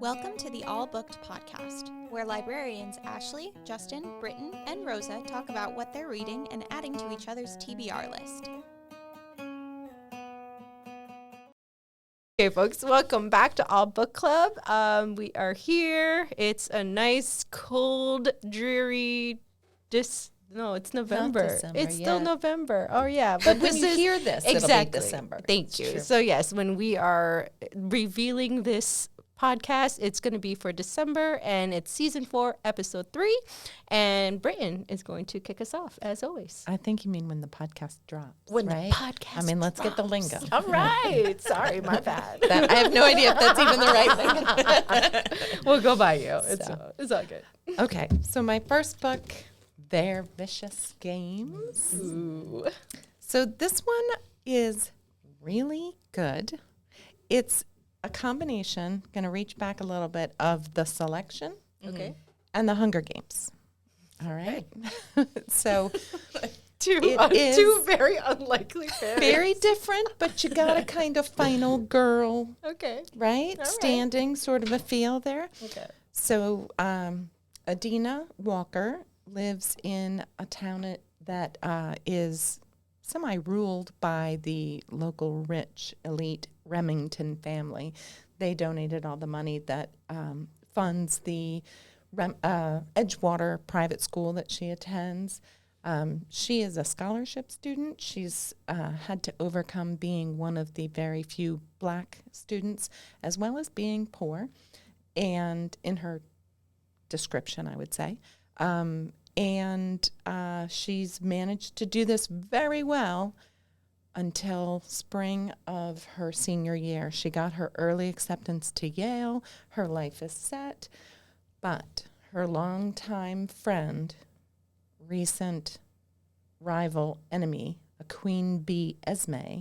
Welcome to the All Booked podcast, where librarians Ashley, Justin, Brittin, and Rosa talk about what they're reading and adding to each other's TBR list. Okay, folks, welcome back to All Book Club. We are here. It's a nice, cold, dreary, it's November. Not December it's yet. Still November. Oh, yeah. But when you hear this, exactly. it'll be December. Thank you. True. So, yes, when we are revealing this podcast, it's going to be for December, and it's season 4, episode 3. And Brittin is going to kick us off, as always. I think you mean when the podcast drops, When right? the podcast I mean, let's drops. get the lingo. All right. Sorry, my bad. I have no idea if that's even the right thing. We'll go by you. It's all good. Okay, so my first book, Their Vicious Games. Ooh. So this one is really good. It's a combination, going to reach back a little bit, of The Selection Okay. and The Hunger Games. All right. So Two is very unlikely pairs. very different, but you got a kind of final girl, Okay. right? All right. Standing sort of a feel there. Okay. So Adina Walker lives in a town that is semi-ruled by the local rich elite Remington family. They donated all the money that funds the Edgewater private school that she attends. She is a scholarship student. She's had to overcome being one of the very few black students, as well as being poor, and in her description, I would say. And she's managed to do this very well until spring of her senior year. She got her early acceptance to Yale. Her life is set. But her longtime friend, recent rival enemy, a Queen Bee Esme,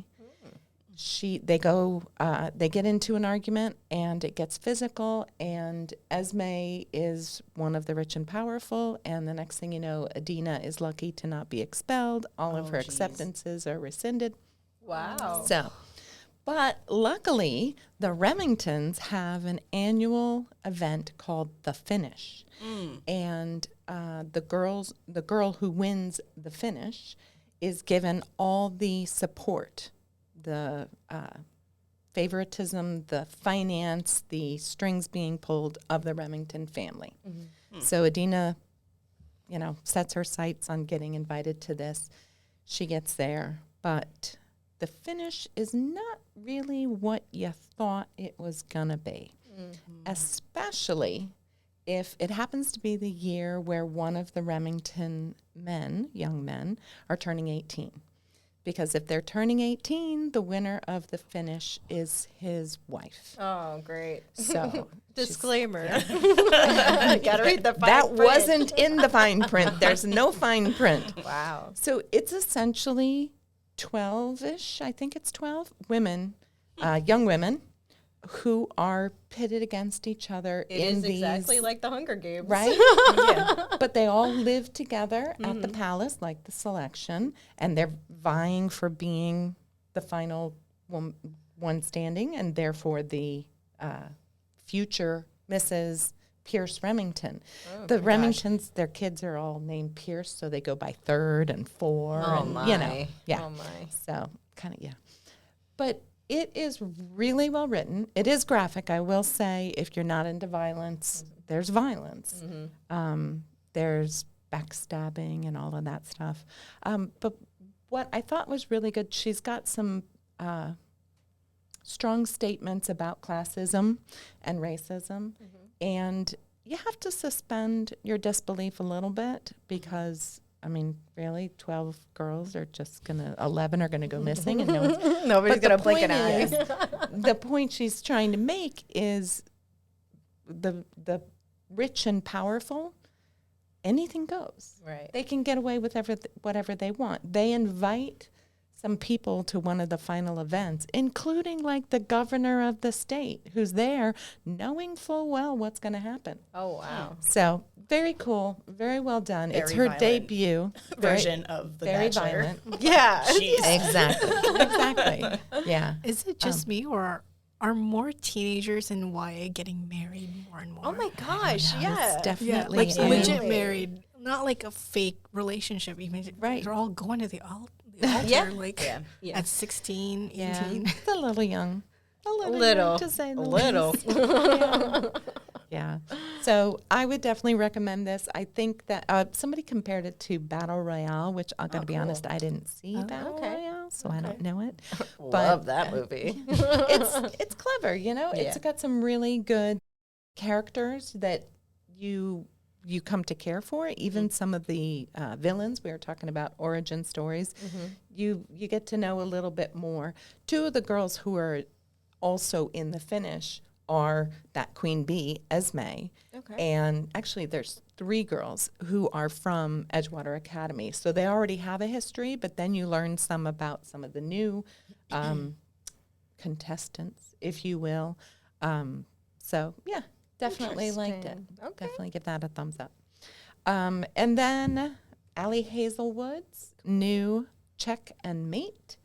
they get into an argument, and it gets physical, and Esme is one of the rich and powerful, and the next thing you know, Adina is lucky to not be expelled. All of her acceptances are rescinded. Wow. So, but luckily, the Remingtons have an annual event called The Finish, and the girl who wins the finish is given all the support, the favoritism, the finance, the strings being pulled of the Remington family. Mm-hmm. So Adina, sets her sights on getting invited to this. She gets there, but the finish is not really what you thought it was going to be, especially if it happens to be the year where one of the Remington young men, are turning 18. Because if they're turning 18, the winner of the finish is his wife. Oh, great. So disclaimer. Gotta read the fine that print. wasn't in the fine print. There's no fine print. Wow. So it's essentially 12-ish, I think it's 12 women, young women, who are pitted against each other in these, exactly like the Hunger Games. right? Yeah. But they all live together at the palace, like The Selection, and they're vying for being the final one standing, and therefore the future Mrs. Pierce Remington. Oh, the Remingtons, their kids are all named Pierce, so they go by 3rd and 4. Oh, and, my. yeah. Oh, my. So kind of, yeah. But it is really well written. It is graphic, I will say. If you're not into violence, there's violence. There's backstabbing and all of that stuff. But what I thought was really good, she's got some strong statements about classism and racism. And you have to suspend your disbelief a little bit because, I mean, really, 12 girls are just 11 are going to go missing, and Nobody's going to blink an eye. The point she's trying to make is the rich and powerful, anything goes. Right. They can get away with whatever they want. They invite some people to one of the final events, including like the governor of the state who's there knowing full well what's going to happen. Oh, wow. So very cool, very well done. Very it's her violent debut version of The very Bachelor. violent. Yeah. Jeez. Exactly. Yeah. Is it just me, or are more teenagers in YA getting married more and more? Oh my gosh, yeah. It's definitely like is. legit married, not like a fake relationship. Even Right. they're all going to the altar, Yeah. like Yeah. at 16, 18. Yeah, it's a little young. A little Little. young, to say the Little. least. Yeah. Yeah. So I would definitely recommend this. I think that somebody compared it to Battle Royale, which I got to be honest, I didn't see Battle Royale, so I don't know it. Love that movie. It's clever, you know. Yeah. It's got some really good characters that you come to care for. Even some of the villains, we were talking about origin stories. You get to know a little bit more. Two of the girls who are also in the finish are that Queen Bee, Esme. Okay. And actually there's 3 girls who are from Edgewater Academy. So they already have a history, but then you learn some about some of the new contestants, if you will. So yeah, definitely liked it. Interesting. Okay. Definitely give that a thumbs up. And then Allie Hazelwood's new Check and Mate.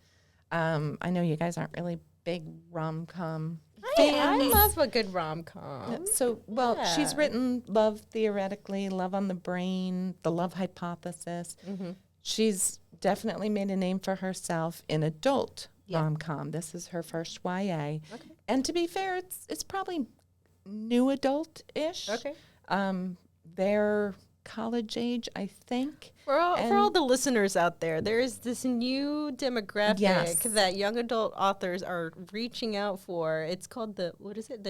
I know you guys aren't really big rom-com I fans. love a good rom-com. So, well, she's written Love Theoretically, Love on the Brain, The Love Hypothesis. She's definitely made a name for herself in adult rom-com. This is her first YA. And to be fair, it's probably new adult-ish. Okay. They're college age, I think. For all the listeners out there, there is this new demographic that young adult authors are reaching out for. It's called the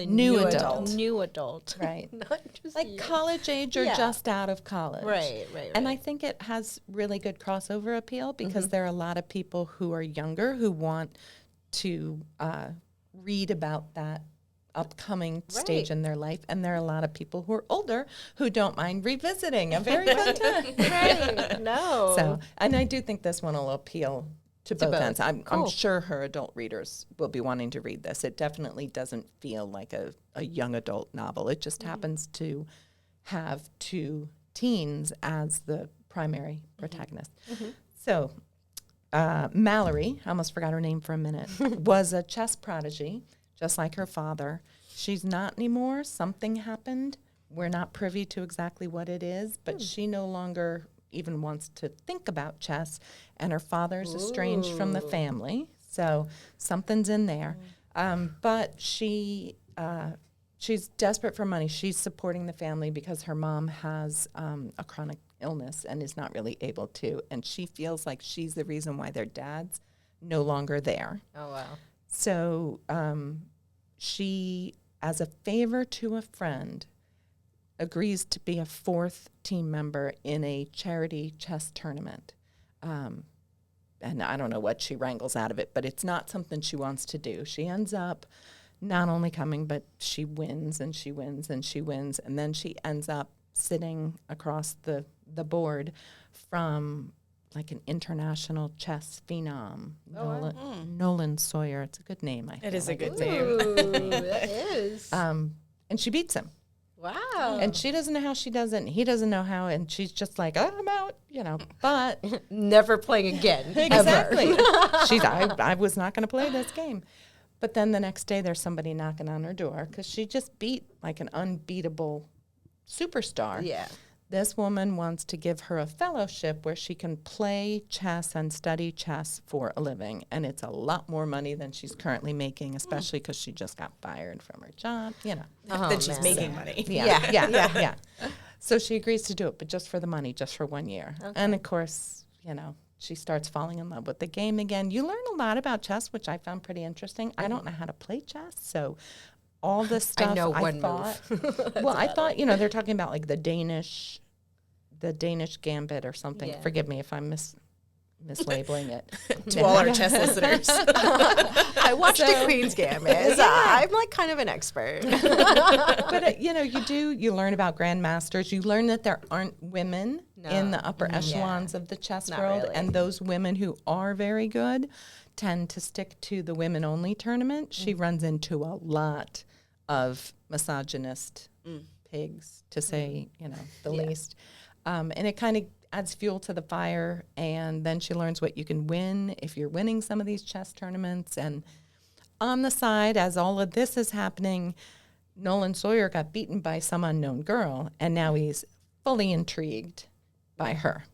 New adult. New adult. Right. Not just Like college age or just out of college. Right. And I think it has really good crossover appeal because there are a lot of people who are younger who want to read about that upcoming stage in their life, and there are a lot of people who are older who don't mind revisiting a very fun time. Right. No. So, and I do think this one will appeal to both ends. I'm sure her adult readers will be wanting to read this. It definitely doesn't feel like a young adult novel. It just happens to have 2 teens as the primary protagonist. So, Mallory, I almost forgot her name for a minute, was a chess prodigy, just like her father. She's not anymore. Something happened. We're not privy to exactly what it is, but she no longer even wants to think about chess, and her father's estranged from the family, so something's in there. But she's desperate for money. She's supporting the family because her mom has a chronic illness and is not really able to, and she feels like she's the reason why their dad's no longer there. Oh, wow. So she, as a favor to a friend, agrees to be a 4th team member in a charity chess tournament. And I don't know what she wrangles out of it, but it's not something she wants to do. She ends up not only coming, but she wins and she wins and she wins. And then she ends up sitting across the board from like an international chess phenom, Nolan Sawyer. It's a good name. It is a good Ooh, name. that is. And she beats him. Wow. And she doesn't know how she does it, and he doesn't know how, and she's just like, oh, I'm out, you know. But Never playing again. exactly. I was not going to play this game. But then the next day there's somebody knocking on her door because she just beat like an unbeatable superstar. Yeah. This woman wants to give her a fellowship where she can play chess and study chess for a living. And it's a lot more money than she's currently making, especially because she just got fired from her job, you know. That she's making money. Yeah. So she agrees to do it, but just for the money, just for 1 year. Okay. And, of course, you know, she starts falling in love with the game again. You learn a lot about chess, which I found pretty interesting. I don't know how to play chess, so all this stuff I know I one thought, move. well, I thought, you know, they're talking about like the Danish gambit or something. Yeah. Forgive me if I'm mislabeling it. To all our chess listeners. I watched the Queen's Gambit. So I'm like kind of an expert. But, you know, you learn about grandmasters. You learn that there aren't women in the upper echelons of the chess world. really. And those women who are very good tend to stick to the women-only tournament. She runs into a lot of misogynist pigs, to say, you know, the least. And it kind of adds fuel to the fire, and then she learns what you can win if you're winning some of these chess tournaments. And on the side, as all of this is happening, Nolan Sawyer got beaten by some unknown girl, and now he's fully intrigued by her.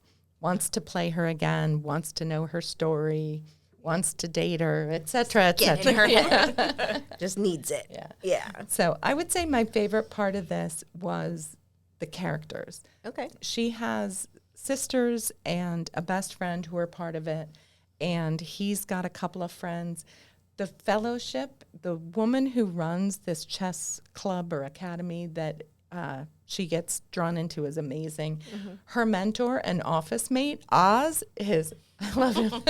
Wants to play her again, wants to know her story, wants to date her, et cetera, et Get cetera. in her head. Just needs it. Yeah. So I would say my favorite part of this was the characters. Okay. She has sisters and a best friend who are part of it, and he's got a couple of friends. The fellowship, the woman who runs this chess club or academy that she gets drawn into is amazing. Her mentor and office mate, Oz, I love him.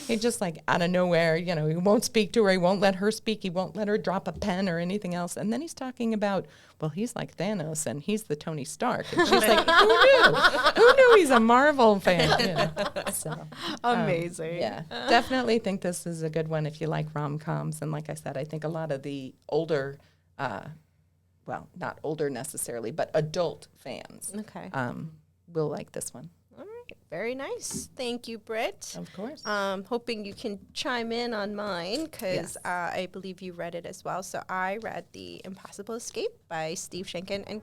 He just like out of nowhere, he won't speak to her. He won't let her speak. He won't let her drop a pen or anything else. And then he's talking about, well, he's like Thanos and he's the Tony Stark. And she's like, who knew? Who knew he's a Marvel fan? So, Amazing. yeah, definitely think this is a good one if you like rom-coms. And like I said, I think a lot of the older, well, not older necessarily, but adult fans Okay. will like this one. All right. Very nice. Thank you, Britt. Of course. Hoping you can chime in on mine because Yes. I believe you read it as well. So I read The Impossible Escape by Steve Sheinkin, and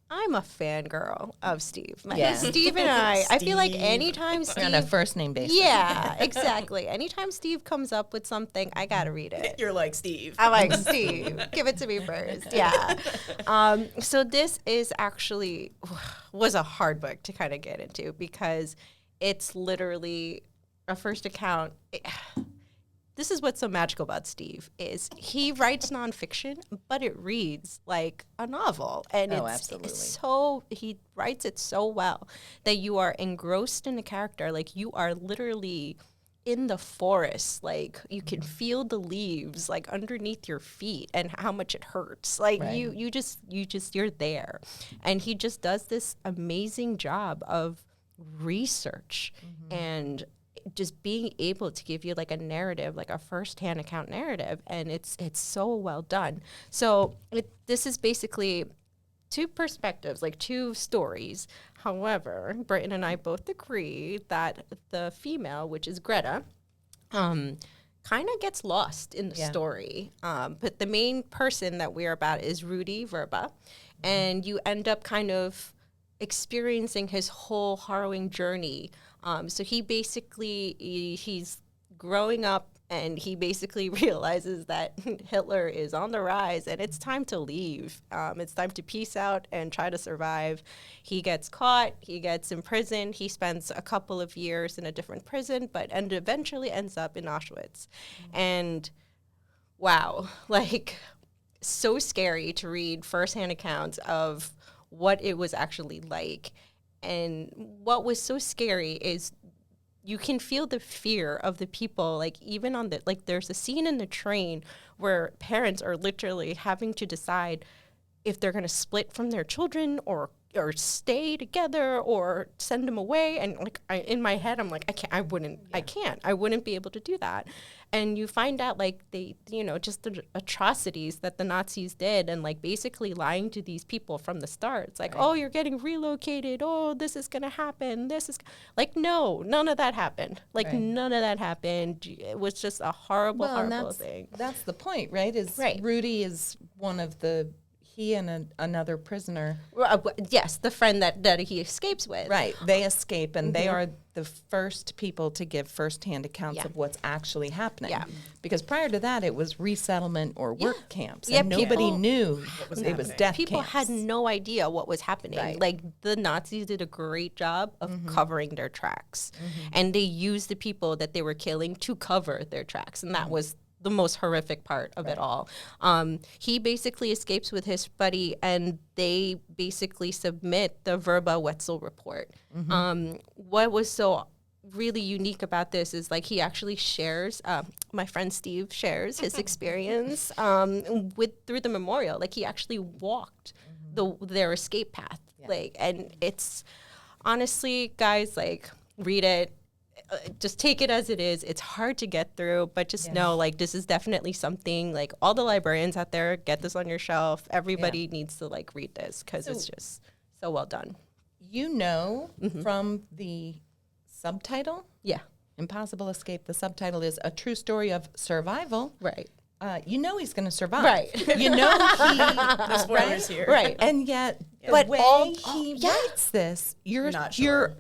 I'm a fangirl of Steve. Yeah. Steve and I feel like anytime We're on a Steve... first name basis. Yeah, exactly. Anytime Steve comes up with something, I got to read it. You're like Steve. I'm like, Steve, give it to me first. Yeah. So this is actually was a hard book to kind of get into because it's literally a first account. This is what's so magical about Steve is he writes nonfiction, but it reads like a novel. And absolutely. He writes it so well that you are engrossed in the character. Like you are literally in the forest, like you can feel the leaves like underneath your feet and how much it hurts. Like Right. you're there. And he just does this amazing job of research and just being able to give you like a narrative, like a first-hand account narrative, and it's so well done. So this is basically two perspectives, like two stories. However, Brittin and I both agree that the female, which is Greta, kind of gets lost in the story. But the main person that we're about is Rudy Verba, and you end up kind of experiencing his whole harrowing journey. So he's growing up and he basically realizes that Hitler is on the rise and it's time to leave. It's time to peace out and try to survive. He gets caught, he gets imprisoned, he spends a couple of years in a different prison, and eventually ends up in Auschwitz. And wow, like so scary to read firsthand accounts of what it was actually like. And what was so scary is you can feel the fear of the people, like even on the, like there's a scene in the train where parents are literally having to decide if they're going to split from their children or stay together or send them away. And like in my head, I'm like, I wouldn't be able to do that. And you find out like they, just the atrocities that the Nazis did and like basically lying to these people from the start. It's like, oh, you're getting relocated. Oh, this is going to happen. This is like, no, none of that happened. Like none of that happened. It was just a horrible thing. That's the point, right? Rudy is one of he and another prisoner. Yes, the friend that he escapes with. Right. They escape, and they are the first people to give firsthand accounts of what's actually happening. Yeah. Because prior to that, it was resettlement or work camps, and nobody knew it was death People camps. had no idea what was happening. Right. Like, the Nazis did a great job of covering their tracks. And they used the people that they were killing to cover their tracks, and that was the most horrific part of it all. He basically escapes with his buddy, and they basically submit the Verba-Wetzel report. What was so really unique about this is like he actually shares, my friend Steve shares his experience through the memorial. Like he actually walked their escape path. Like, and it's honestly, guys, like read it. Just take it as it is. It's hard to get through, but just know, like, this is definitely something, like, all the librarians out there, get this on your shelf. Everybody needs to, like, read this because it's just so well done. From the subtitle Impossible Escape. The subtitle is A True Story of Survival. Right. You know he's going to survive. Right. You know he... No spoilers here. Right. And yet, But the way all- he yeah. writes this, you're Not sure.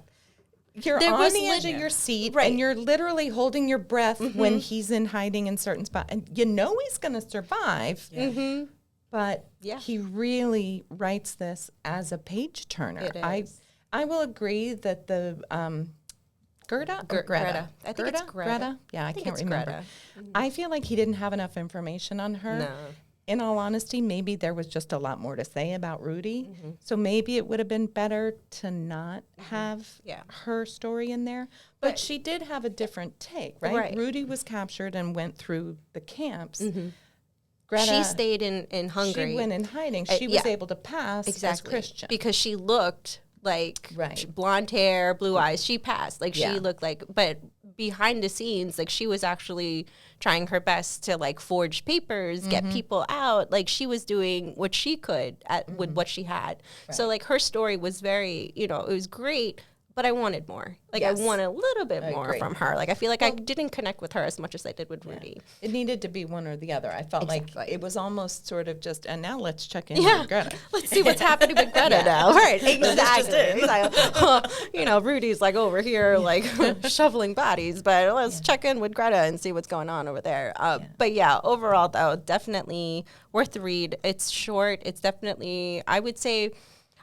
you're There on was the edge lit- of your seat, Right. and you're literally holding your breath when he's in hiding in certain spots, and you know he's going to survive. But Yeah. he really writes this as a page turner. It is. I will agree that the Gerda or Greta? Greta. I think it's Greta. Yeah, I think can't it's remember. Greta. I feel like he didn't have enough information on her. No. In all honesty, maybe there was just a lot more to say about Rudy. So maybe it would have been better to not have Yeah. her story in there. But she did have a different take, right? Right. Rudy was captured and went through the camps. Greta, She stayed in Hungary. she went in hiding. She was yeah. able to pass as Christian. because she looked like Right. blonde hair, blue eyes. She passed. Like Yeah. she looked like, but behind the scenes, like she was actually trying her best to like forge papers, get people out. Like she was doing what she could with what she had. So like her story was very, it was great. But I wanted more. Like Yes. I wanted a little bit more agree. from her. Like I feel like I didn't connect with her as much as I did with Rudy. It needed to be one or the other. I felt like it was almost sort of just, and now let's check in Yeah. with Greta. Let's see what's happening with Greta now. Right, exactly. It's like, Rudy's like over here like shoveling bodies, but let's check in with Greta and see what's going on over there. But yeah, overall though, definitely worth the read. It's short. It's definitely, I would say,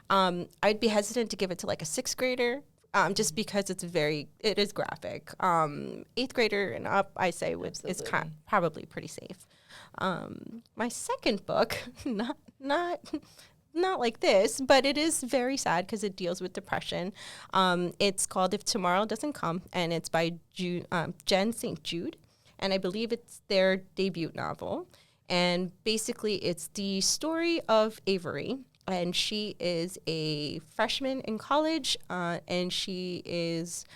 I'd be hesitant to give it to like a 6th grader. Just because it is graphic. 8th grader and up, I say is probably pretty safe. My second book, not like this, but it is very sad because it deals with depression. It's called If Tomorrow Doesn't Come, and it's by Jen St. Jude, and I believe it's their debut novel. And basically, it's the story of Avery. And she is a freshman in college, and she is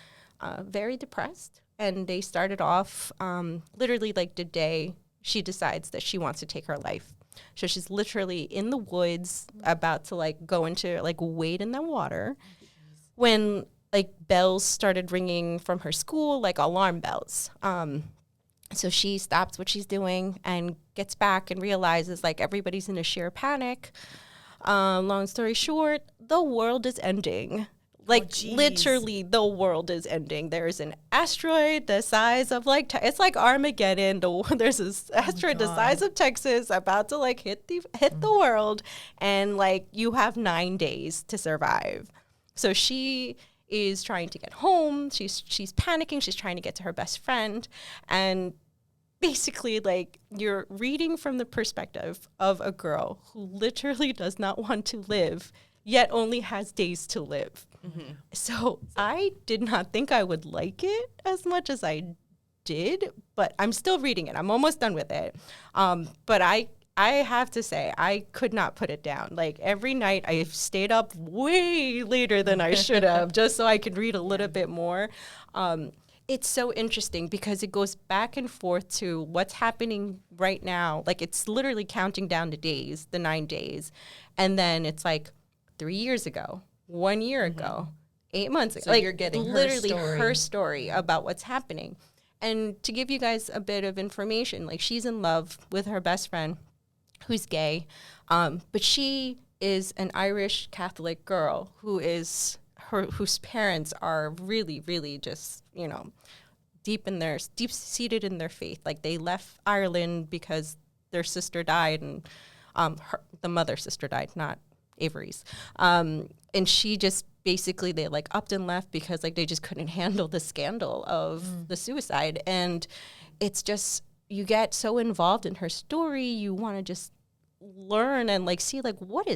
very depressed. And they started off literally like the day she decides that she wants to take her life. So she's literally in the woods about to like go into like wade in the water when like bells started ringing from her school, like alarm bells. So she stops what she's doing and gets back and realizes like everybody's in a sheer panic. Long story short, the world is ending. Like literally the world is ending. There's an asteroid the size of like, it's like Armageddon. There's this asteroid the size of Texas about to like hit the world. And like you have 9 days to survive. So she is trying to get home. She's panicking. She's trying to get to her best friend. And basically, like, you're reading from the perspective of a girl who literally does not want to live, yet only has days to live. So I did not think I would like it as much as I did, but I'm still reading it. I'm almost done with it. But I have to say, I could not put it down. Like, every night I stayed up way later than I should have just so I could read a little bit more. It's so interesting because it goes back and forth to what's happening right now. Like, it's literally counting down the days, the 9 days. And then it's like 3 years ago, 1 year ago, 8 months ago. So like, you're getting literally her story about what's happening. And to give you guys a bit of information, like, she's in love with her best friend who's gay. But she is an Irish Catholic girl whose parents are really, really just, deep seated in their faith. Like, they left Ireland because their sister died, and the mother's sister died, not Avery's. And she just basically, they like upped and left because like they just couldn't handle the scandal of the suicide. And it's just, you get so involved in her story, you want to just learn and like see what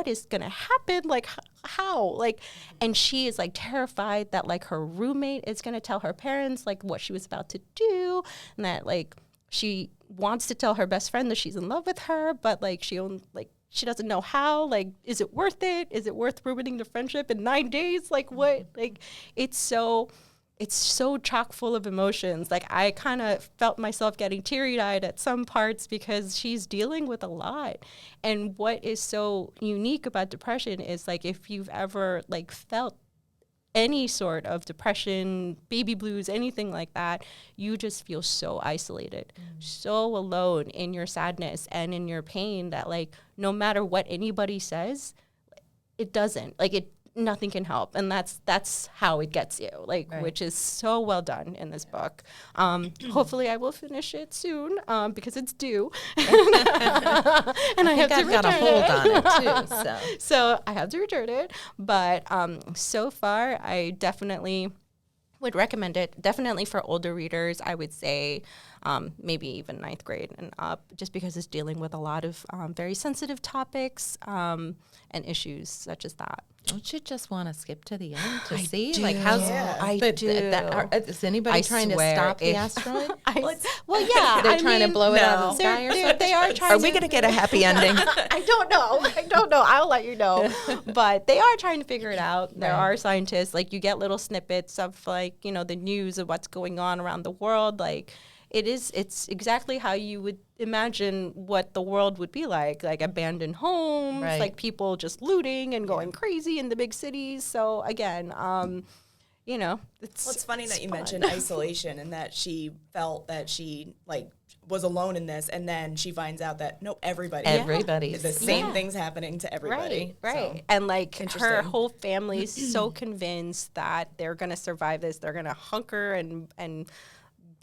is gonna happen, like how, like, and she is like terrified that like her roommate is gonna tell her parents like what she was about to do, and that like she wants to tell her best friend that she's in love with her, but like she doesn't know how. Like, is it worth it? Is it worth ruining the friendship in 9 days? Like, what? Like, it's so chock full of emotions. Like, I kind of felt myself getting teary-eyed at some parts because she's dealing with a lot. And what is so unique about depression is, like, if you've ever, like, felt any sort of depression, baby blues, anything like that, you just feel so isolated, so alone in your sadness and in your pain that like no matter what anybody says, it doesn't. Like nothing can help. And that's how it gets you, like, which is so well done in this book. Hopefully I will finish it soon because it's due. And I have to I've got a hold on it too. So I have to return it. But so far, I definitely would recommend it. Definitely for older readers, I would say maybe even 9th grade and up, just because it's dealing with a lot of very sensitive topics and issues such as that. Don't you just want to skip to the end to I see? do. Like, how's I do. Is anybody I trying swear, to stop the if- asteroid? Well, yeah. They're trying to blow it out of the sky or something? They are trying Are we going to get a happy ending? I don't know. I'll let you know. But they are trying to figure it out. There are scientists, like you get little snippets of like, you know, the news of what's going on around the world. Like it's exactly how you would imagine what the world would be like abandoned homes, like people just looting and going crazy in the big cities. So again, you know, it's funny that you mentioned isolation and that she felt that she like was alone in this, and then she finds out that everybody's the same things happening to everybody. Right. So, and like her whole family's so convinced that they're gonna survive this. They're gonna hunker and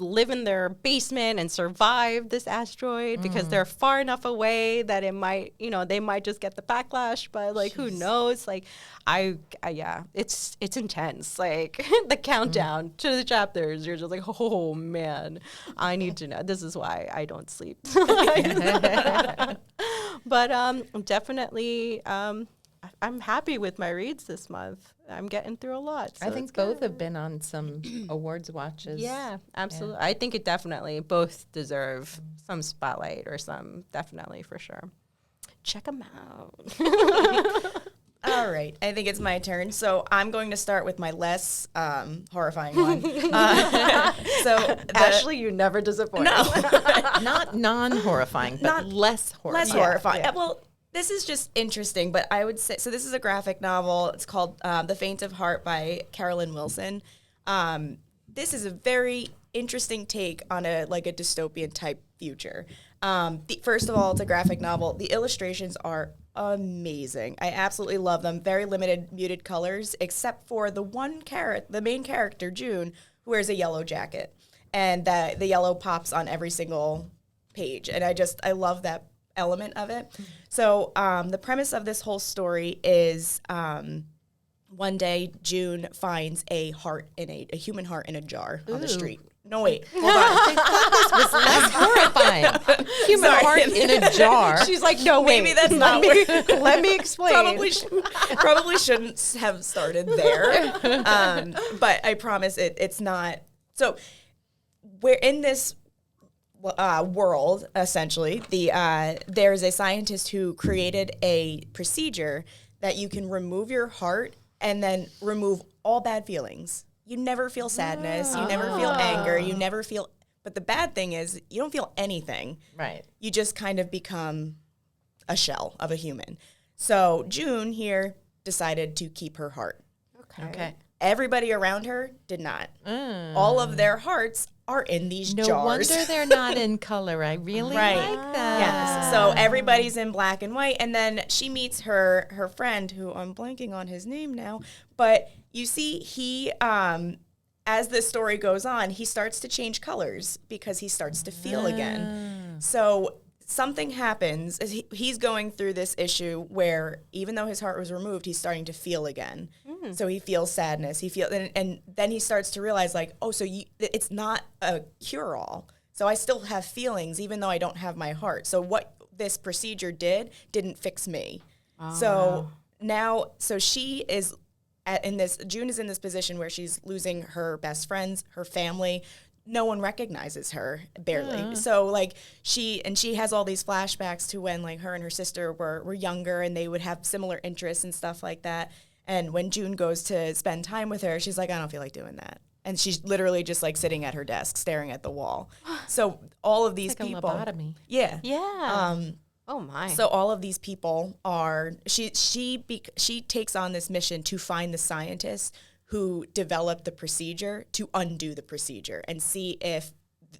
live in their basement and survive this asteroid because they're far enough away that it might, you know, they might just get the backlash, but like who knows? Like yeah, it's intense. Like the countdown to the chapters, you're just like, oh man, I need to know. This is why I don't sleep. But definitely I'm happy with my reads this month. I'm getting through a lot. So I think both have been on some awards watches. Yeah, absolutely. Yeah. I think it definitely both deserve some spotlight or some, definitely for sure. Check them out. All right, I think it's my turn. So I'm going to start with my less horrifying one. Ashley, you never disappoint. No, not non-horrifying, but less horrifying. Less horrifying. Yeah. Well, this is just interesting, but I would say, so this is a graphic novel. It's called The Faint of Heart by Kerilynn Wilson. This is a very interesting take on a dystopian type future. First of all, it's a graphic novel. The illustrations are amazing. I absolutely love them. Very limited muted colors, except for the main character, June, who wears a yellow jacket. And the yellow pops on every single page. And I love that element of it. So the premise of this whole story is one day June finds a human heart in a jar on the street. No, wait, hold on. I thought this was less horrifying. Human heart in a jar. She's like, no, wait. Maybe that's not where. Let me explain. Probably shouldn't have started there. But I promise it's not. So we're in this world, essentially. There's a scientist who created a procedure that you can remove your heart and then remove all bad feelings. You never feel sadness. You never feel anger. You never feel. But the bad thing is you don't feel anything. Right. You just kind of become a shell of a human. So June here decided to keep her heart. Okay. Everybody around her did not. All of their hearts are in these jars. No wonder they're not in color. I really like that. Yes. So everybody's in black and white. And then she meets her friend, who I'm blanking on his name now. But you see, he, as the story goes on, he starts to change colors because he starts to feel again. So something happens. He's going through this issue where even though his heart was removed, he's starting to feel again. So he feels sadness. And then he starts to realize, like, oh, so it's not a cure-all. So I still have feelings even though I don't have my heart. So what this procedure didn't fix me. So now, she is June is in this position where she's losing her best friends, her family. No one recognizes her, barely. So she has all these flashbacks to when her and her sister were younger, and they would have similar interests and stuff like that. And when June goes to spend time with her, she's like, I don't feel like doing that. And she's literally just sitting at her desk, staring at the wall. So all of these people, a lobotomy. Yeah. Oh my. So all of these people are she takes on this mission to find the scientist who developed the procedure to undo the procedure and see if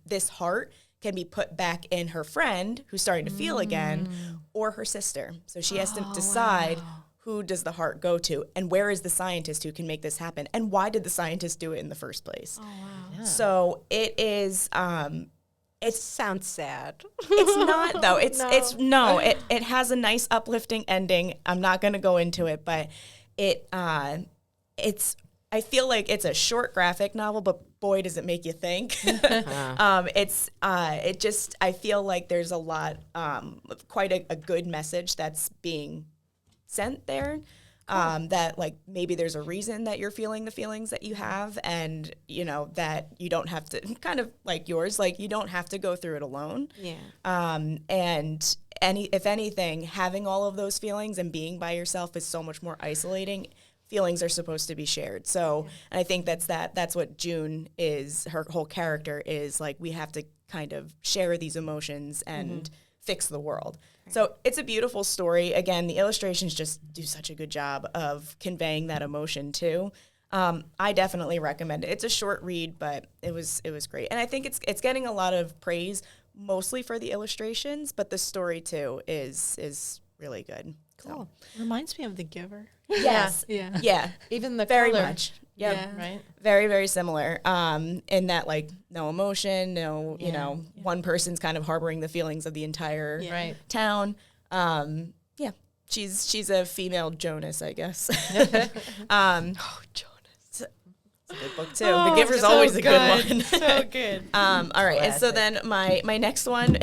this heart can be put back in her friend who's starting to feel again or her sister. So she has to decide who does the heart go to and where is the scientist who can make this happen and why did the scientist do it in the first place. Yeah. So it is It sounds sad. it's not though. It has a nice uplifting ending. I'm not going to go into it, but it's I feel like it's a short graphic novel, but boy, does it make you think. I feel like there's a lot, quite a good message that's being sent there. That like maybe there's a reason that you're feeling the feelings that you have, and you know that you don't have to, kind of like yours, like you don't have to go through it alone. Yeah. And if anything, having all of those feelings and being by yourself is so much more isolating. Feelings are supposed to be shared. So, and I think that's what June is, her whole character is like, we have to kind of share these emotions and fix the world. So it's a beautiful story. Again, the illustrations just do such a good job of conveying that emotion too. I definitely recommend it. It's a short read, but it was great. And I think it's getting a lot of praise, mostly for the illustrations, but the story too is really good. Cool. Reminds me of The Giver. Yes. Yeah. Yeah. Even the Very color, much. Yep. Yeah. right? Very, very similar. In that, like, no emotion, no, you know, one person's kind of harboring the feelings of the entire Right. town. Yeah. She's a female Jonas, I guess. Oh, Jonas. It's a good book too. The Giver's always a good one. So good. All right, and so then my next one.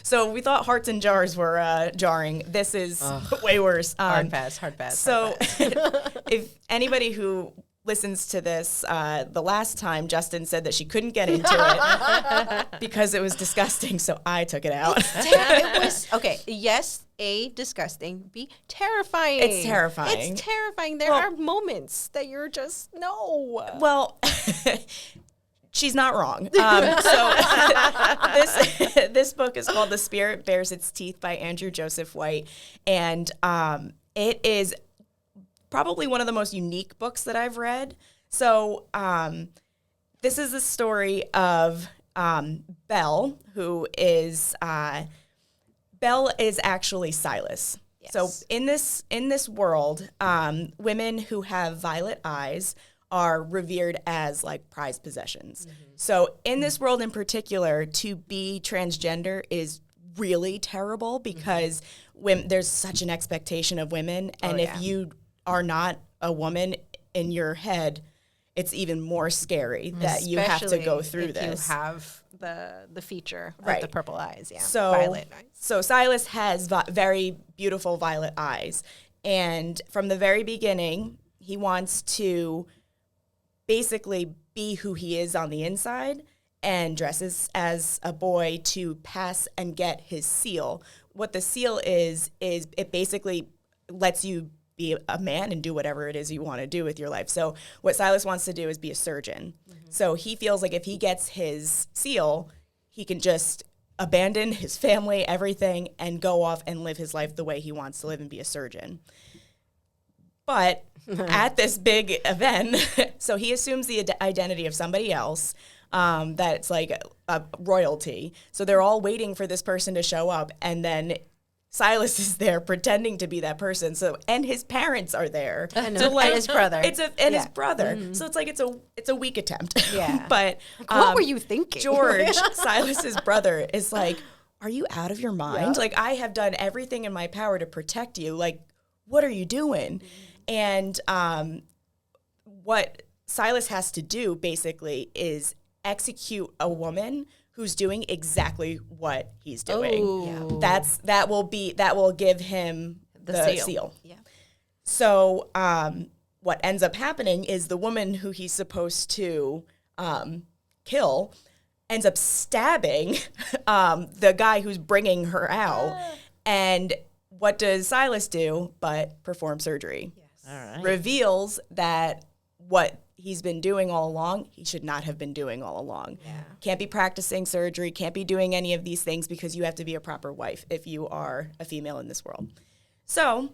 So we thought Hearts and Jars were jarring. This is way worse. Hard pass. So if anybody who listens to this, the last time Justin said that she couldn't get into it because it was disgusting, so I took it out. It was okay. Yes, A, disgusting. B, terrifying. It's terrifying. It's terrifying. There are moments that you're just no. Well, she's not wrong. So this book is called "The Spirit Bears Its Teeth" by Andrew Joseph White, and it is probably one of the most unique books that I've read. So this is the story of Belle, who is Belle is actually Silas. Yes. So in this world, women who have violet eyes are revered as like prized possessions. So in this world in particular, to be transgender is really terrible because there's such an expectation of women, and if you are not a woman in your head, it's even more scary that you have to go through if this. You have the feature of Right. the purple eyes, yeah. So, violet eyes. So Silas has very beautiful violet eyes, and from the very beginning, he wants to basically be who he is on the inside and dresses as a boy to pass and get his seal. What the seal is it basically lets you be a man and do whatever it is you want to do with your life. So what Silas wants to do is be a surgeon. So he feels like if he gets his seal, he can just abandon his family, everything, and go off and live h's life the way he wants to live and be a surgeon. But at this big event, so he assumes the identity of somebody else that's like a royalty. So they're all waiting for this person to show up, and then Silas is there pretending to be that person. So, and his parents are there. And his brother. his brother. So it's like it's a weak attempt. Yeah. But What were you thinking? George, Silas's brother, is like, "Are you out of your mind? Like, I have done everything in my power to protect you. Like, what are you doing?" And what Silas has to do basically is execute a woman who's doing exactly what he's doing. Ooh. That will give him the seal. Yeah. So what ends up happening is the woman who he's supposed to kill ends up stabbing the guy who's bringing her out. And what does Silas do but perform surgery? All right. Reveals that what he's been doing all along, he should not have been doing all along. Yeah. Can't be practicing surgery, can't be doing any of these things because you have to be a proper wife if you are a female in this world. So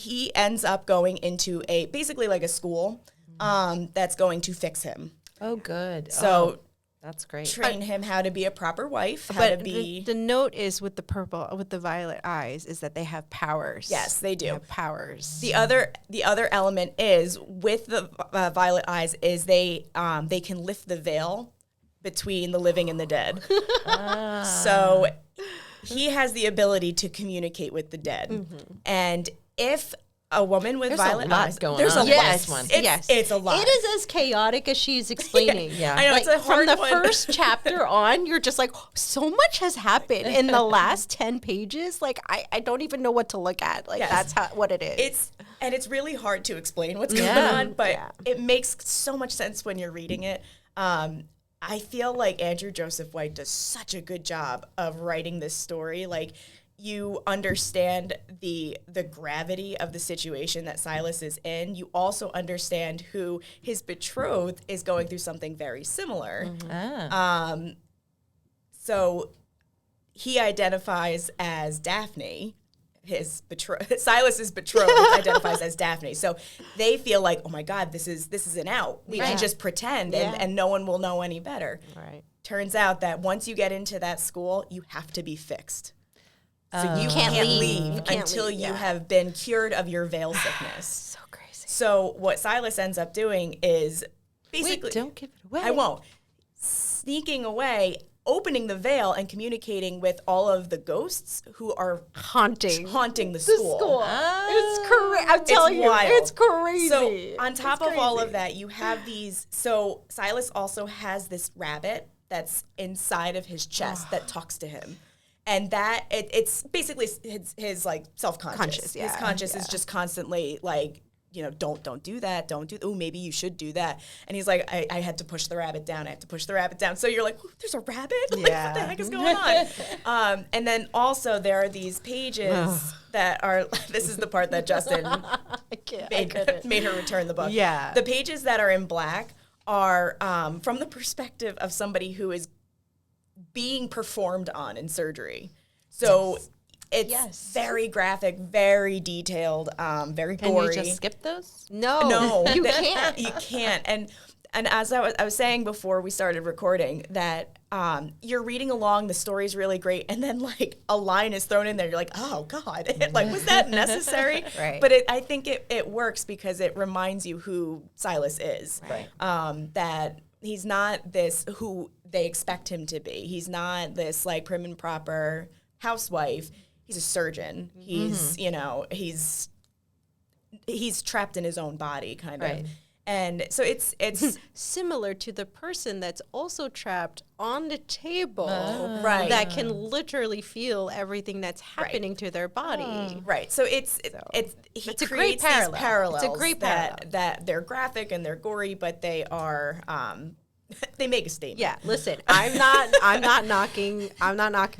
he ends up going into basically like a school that's going to fix him. Oh, good. So that's great. train him how to be a proper wife, how But to be. the note is with the violet eyes is that they have powers. Yes, they do. They have powers. The other element is with the violet eyes is they can lift the veil between the living and the dead. So he has the ability to communicate with the dead. And if a woman with There's violet a lot eyes, going there's on a in lot. this one. It's a lot. It is as chaotic as she's explaining. Yeah. I know, Like, it's a hard from the one. first chapter on, you're just like, so much has happened in the last 10 pages. Like, I don't even know what to look at. Like, Yes. that's what it is. It's really hard to explain what's going Yeah. on, but Yeah. it makes so much sense when you're reading it. I feel like Andrew Joseph White does such a good job of writing this story. Like, you understand the gravity of the situation that Silas is in. You also understand who his betrothed is going through something very similar. So he identifies as Daphne. Silas's betrothed identifies as Daphne. So they feel like, oh my God, this is an out. We can just pretend and no one will know any better. Right. Turns out that once you get into that school, you have to be fixed. So you Can't can't leave. leave You can't until leave, you yeah. have been cured of your veil sickness. So crazy. So what Silas ends up doing is basically Wait, don't give it away. I won't. Sneaking away, opening the veil and communicating with all of the ghosts who are Haunting the school. It's crazy. I'm telling you, wild. it's crazy. So on top of all of that, you have these. So Silas also has this rabbit that's inside of his chest that talks to him. And that it's basically his like self-conscious. His conscious is just constantly like, you know, don't do that. Oh, maybe you should do that. And he's like, I had to push the rabbit down. I have to push the rabbit down. So you're like, there's a rabbit? Like, what the heck is going on? And then also there are these pages that are, this is the part that Justin made her return the book. Yeah. The pages that are in black are from the perspective of somebody who is being performed on in surgery. So it's very graphic, very detailed, very Can gory. you just skip those? No, you can't. You can't. And as I was saying before we started recording, that you're reading along, the story's really great, and then like a line is thrown in there. You're like, oh God, like was that necessary? Right. But I think it works because it reminds you who Silas is. Right. That he's not this who they expect him to be. He's not this like prim and proper housewife. He's a surgeon. He's, you know, he's trapped in his own body kind of. And so it's similar to the person that's also trapped on the table Right. that can literally feel everything that's happening to their body. right. So he It's a great creates parallel. these parallels. It's a great parallel. that they're graphic and they're gory, but they are they make a statement. Yeah, listen, I'm not knocking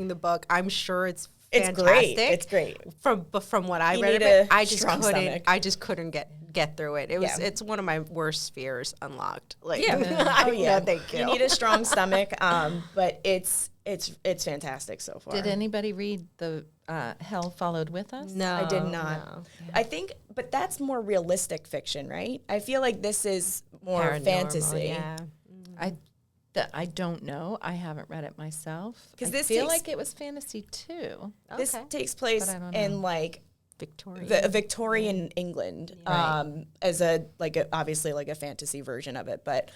the book. I'm sure it's fantastic. It's great. From what I You read need of it, a I just strong couldn't. stomach. I just couldn't get through it. It's one of my worst fears unlocked. Like, no, thank you. You need a strong stomach, but it's fantastic so far. Did anybody read the Hell Followed With Us? No, I did not. no. I think, but that's more realistic fiction, right? I feel like this is more Paranormal, fantasy. Yeah. I don't know. I haven't read it myself. 'Cause I this feel takes- like it was fantasy too. This Okay. takes place But I don't know. in like Victoria. the Victorian England, Right. as obviously like a fantasy version of it, but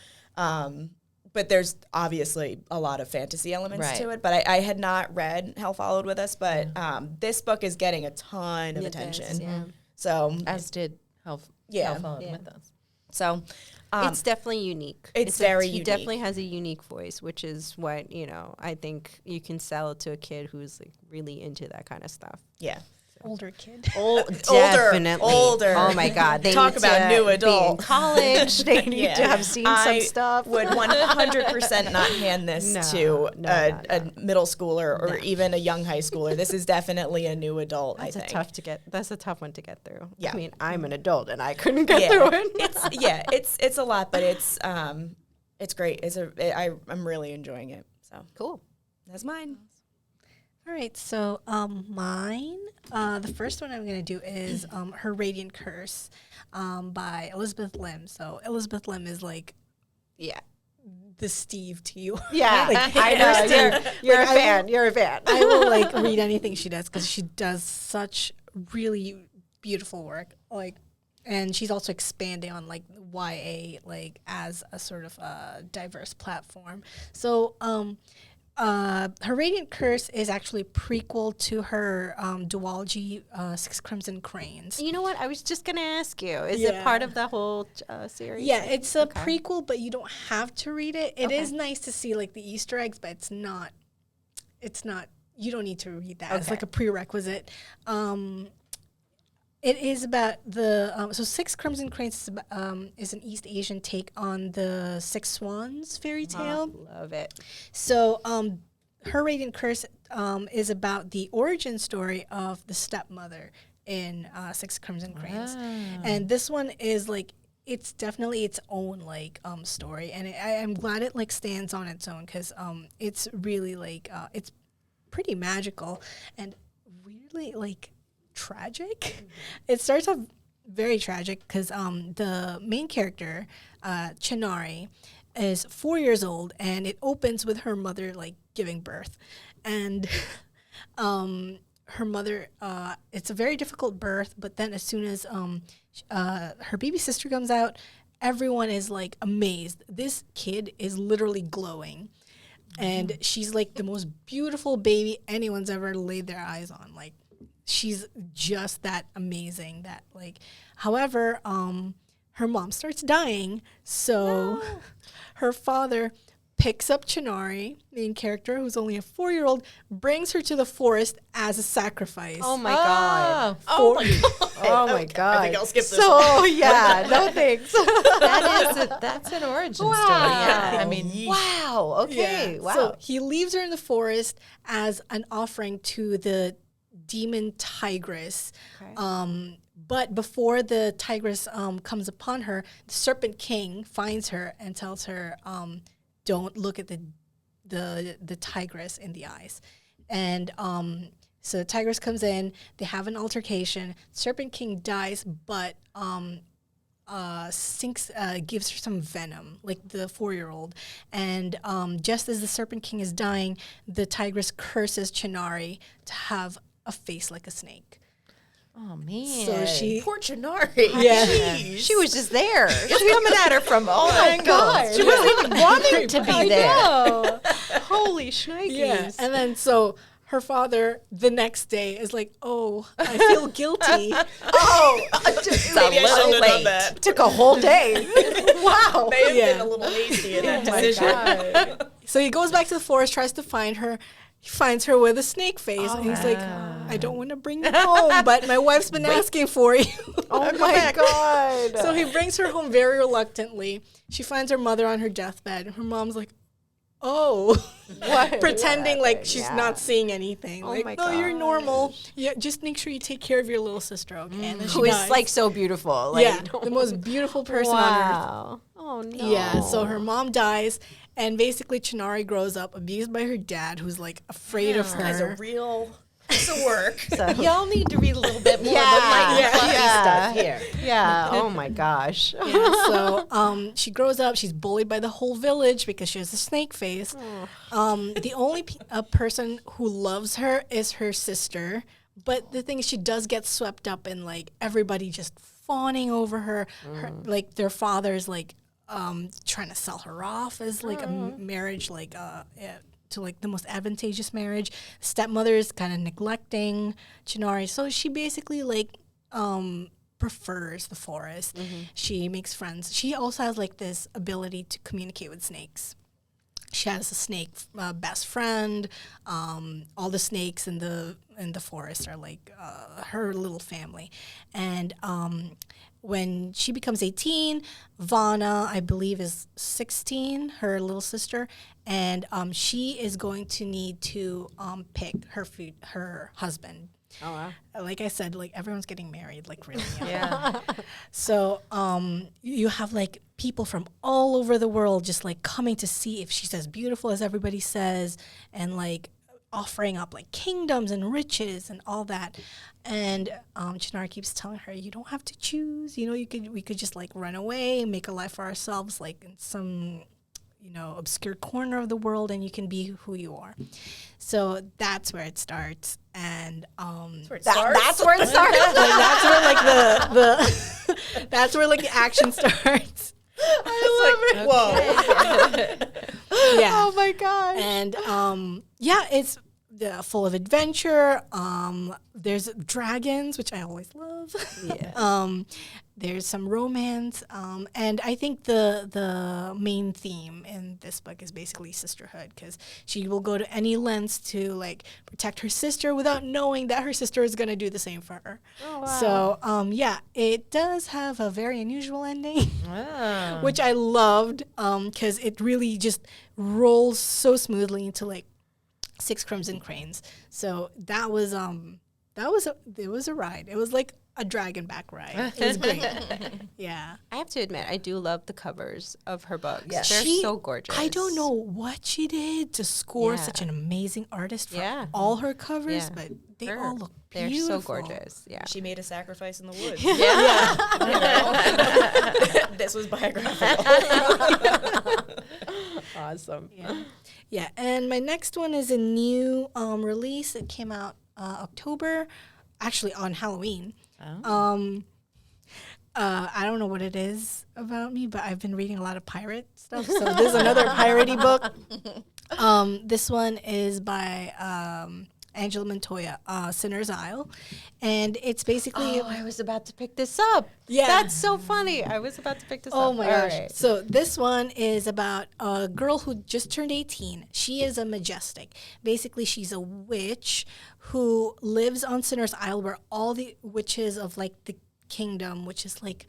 there's obviously a lot of fantasy elements Right. to it. But I had not read Hell Followed With Us, but this book is getting a ton of It attention. is, yeah. So As did Hell Yeah. Followed Yeah. With Us. so it's definitely unique. it's very He unique. definitely has a unique voice, which is what, I think you can sell it to a kid who's like really into that kind of stuff. yeah. Older kid. Definitely. older. Oh my God. They Talk need about to new be in adult. college. They need to have seen I some stuff. would 100% not hand this to a middle schooler or even a young high schooler. This is definitely a new adult, That's I think. That's a tough one to get through. Yeah. I mean, I'm an adult and I couldn't get through it. It's a lot, but it's great. I'm really enjoying it. So Cool. that's mine. All right, so mine, the first one I'm going to do is Her Radiant Curse by Elizabeth Lim. So Elizabeth Lim is like Yeah. the Steve to you. Yeah, Like, I know. You're a fan. You're a fan. I will like read anything she does because she does such really beautiful work. Like, and she's also expanding on like YA like as a sort of diverse platform. So Her Radiant Curse is actually a prequel to her duology, Six Crimson Cranes. You know what? I was just going to ask you. Is it part of the whole series? Yeah, it's a prequel, but you don't have to read it. It is nice to see like the Easter eggs, but it's not. You don't need to read that. It's like a prerequisite. It is about the so Six Crimson Cranes is an East Asian take on the Six Swans fairy tale. Love it. So Her Radiant Curse is about the origin story of the stepmother in Six Crimson Cranes, and this one is like it's definitely its own like story, and I'm glad it like stands on its own because it's really like it's pretty magical and weirdly like tragic. It starts off very tragic because the main character, Chinari, is 4 years old, and it opens with her mother like giving birth, and her mother. It's a very difficult birth, but then as soon as her baby sister comes out, everyone is like amazed. This kid is literally glowing. And she's like the most beautiful baby anyone's ever laid their eyes on. Like, she's just that amazing that like, however, her mom starts dying. So her father picks up Chinari, main character, who's only a 4-year-old, brings her to the forest as a sacrifice. Oh my God. Oh my god. Oh my God. I think I'll skip this So, one. yeah, no thanks. That's an origin story. Yeah. I mean, Wow. Okay. Yeah. Wow. So he leaves her in the forest as an offering to the demon tigress. Okay. But before the tigress comes upon her, the Serpent King finds her and tells her, don't look at the tigress in the eyes. And so the tigress comes in, they have an altercation, Serpent King dies, but gives her some venom, like the 4-year-old. And just as the Serpent King is dying, the tigress curses Chinari to have a face like a snake. oh man. So she Poor Chinari. Yeah. Jeez. She was just there. She was coming at her from all angles. She wasn't even wanting to be there. Holy shnikes. Yeah. And then so her father the next day is like, oh, I feel guilty. It's Maybe I a shouldn't little have done late. that. Took a whole day. Wow. May have Yeah. been a little hasty in that Oh my decision. God. So he goes back to the forest, tries to find her. He finds her with a snake face. and he's like, I don't want to bring you home, but my wife's been asking for you. Oh my God. So he brings her home very reluctantly. She finds her mother on her deathbed. Her mom's like, oh, What? pretending like she's Yeah. not seeing anything. Oh Like, my no, you're normal. gosh. Yeah, just make sure you take care of your little sister, okay? And then she Who is dies. like so beautiful. Like, yeah, the most beautiful person on earth. wow. Oh no. Yeah, so her mom dies, and basically Chinari grows up abused by her dad, who's like afraid of This guy's a her. real piece of work. So, Y'all need to read a little bit more Yeah. of the light Yeah. fluffy Yeah. stuff here. yeah. Oh my gosh. Yeah, so she grows up. She's bullied by the whole village because she has a snake face. The only person who loves her is her sister. But the thing is, she does get swept up in like everybody just fawning over her. Like their father's like trying to sell her off as like a marriage, like to like the most advantageous marriage. Stepmother is kind of neglecting Chinari, so she basically like prefers the forest. She makes friends. She also has like this ability to communicate with snakes. She has a snake best friend. All the snakes in the forest are like her little family. And when she becomes 18, Vanna, I believe, is 16, her little sister, and she is going to need to pick her husband. Oh wow. Like I said, like everyone's getting married, like really young. Yeah. So you have like people from all over the world just like coming to see if she's as beautiful as everybody says, and like offering up like kingdoms and riches and all that. And Chinara keeps telling her, you don't have to choose. You know, we could just like run away and make a life for ourselves, like in some, you know, obscure corner of the world, and you can be who you are. So that's where it starts. And That's where it That's where it starts. that's where like the that's where like the action starts. I love it. Whoa. Yeah. Oh my gosh. And yeah, it's full of adventure. There's dragons, which I always love. Yeah. There's some romance, and I think the main theme in this book is basically sisterhood, because she will go to any lengths to like protect her sister without knowing that her sister is gonna do the same for her. Oh, wow. So yeah, it does have a very unusual ending, Wow. which I loved, because it really just rolls so smoothly into like 6 Crimson Cranes. So that was it was a ride. It was like a dragon back ride. It was great. Yeah. I have to admit, I do love the covers of her books. Yes. They're She- so gorgeous. I don't know what she did to score Yeah. such an amazing artist for Yeah. all her covers, Yeah. but they They're- all look They're beautiful. so gorgeous. Yeah. She made a sacrifice in the woods. Yeah. This was biographical. Awesome. Yeah. Yeah. And my next one is a new release. It came out October, actually on Halloween. I don't know what it is about me, but I've been reading a lot of pirate stuff. So this is another piratey book. This one is by Angela Montoya, Sinner's Isle. And it's basically... Oh, I was about to pick this up. Yeah. That's so funny. I was about to pick this up. Oh my All gosh. right. So this one is about a girl who just turned 18. She is a majestic. Basically, she's a witch who lives on Sinner's Isle, where all the witches of like the kingdom, which is like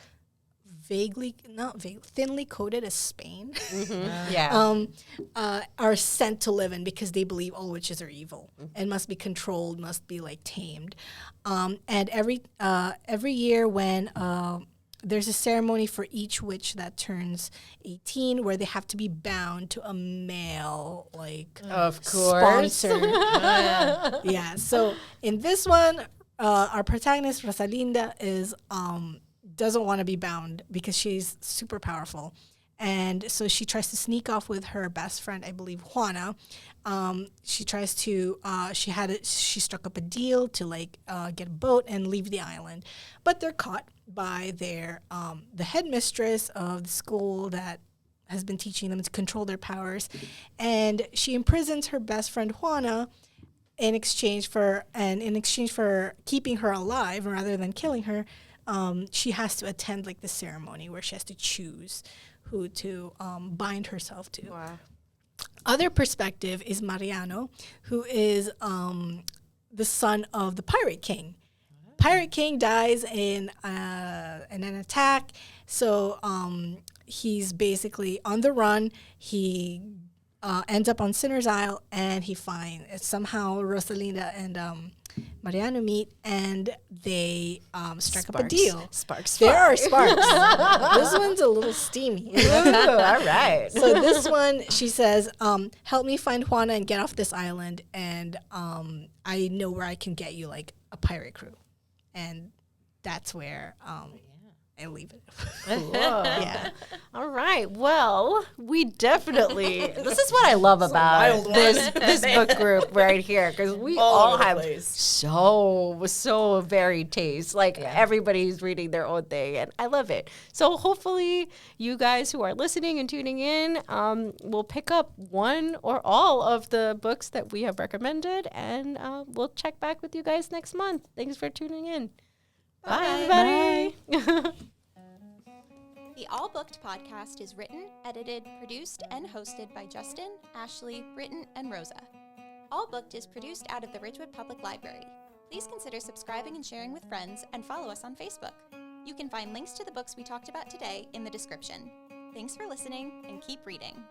thinly coated as Spain, Yeah. are sent to live in, because they believe all witches are evil and must be controlled, must be like tamed. And every year when there's a ceremony for each witch that turns 18, where they have to be bound to a male like Of course. sponsor. Yeah. So in this one, our protagonist Rosalinda is doesn't want to be bound because she's super powerful. And so she tries to sneak off with her best friend, I believe, Juana. She tries to, she struck up a deal to like get a boat and leave the island. But they're caught by their, the headmistress of the school that has been teaching them to control their powers. And she imprisons her best friend, Juana, in exchange for keeping her alive rather than killing her. She has to attend like the ceremony where she has to choose who to bind herself to. Wow. Other perspective is Mariano, who is the son of the Pirate King. Pirate King dies in an attack, so he's basically on the run. He ends up on Sinner's Isle, and he finds somehow Rosalinda and Mariano meet, and they strike up a deal. Sparks. There are sparks. This one's a little steamy. All right. So this one, she says, help me find Juana and get off this island, and I know where I can get you like a pirate crew. And that's where I leave it. Yeah. All right. Well, we definitely. This is what I love about wild this book group right here, because we all over the have place. so varied tastes. Like everybody's reading their own thing, and I love it. So hopefully, you guys who are listening and tuning in, will pick up one or all of the books that we have recommended, and we'll check back with you guys next month. Thanks for tuning in. Bye, everybody. The All Booked podcast is written, edited, produced, and hosted by Justin, Ashley, Brittin, and Rosa. All Booked is produced out of the Ridgewood Public Library. Please consider subscribing and sharing with friends, and follow us on Facebook. You can find links to the books we talked about today in the description. Thanks for listening, and keep reading.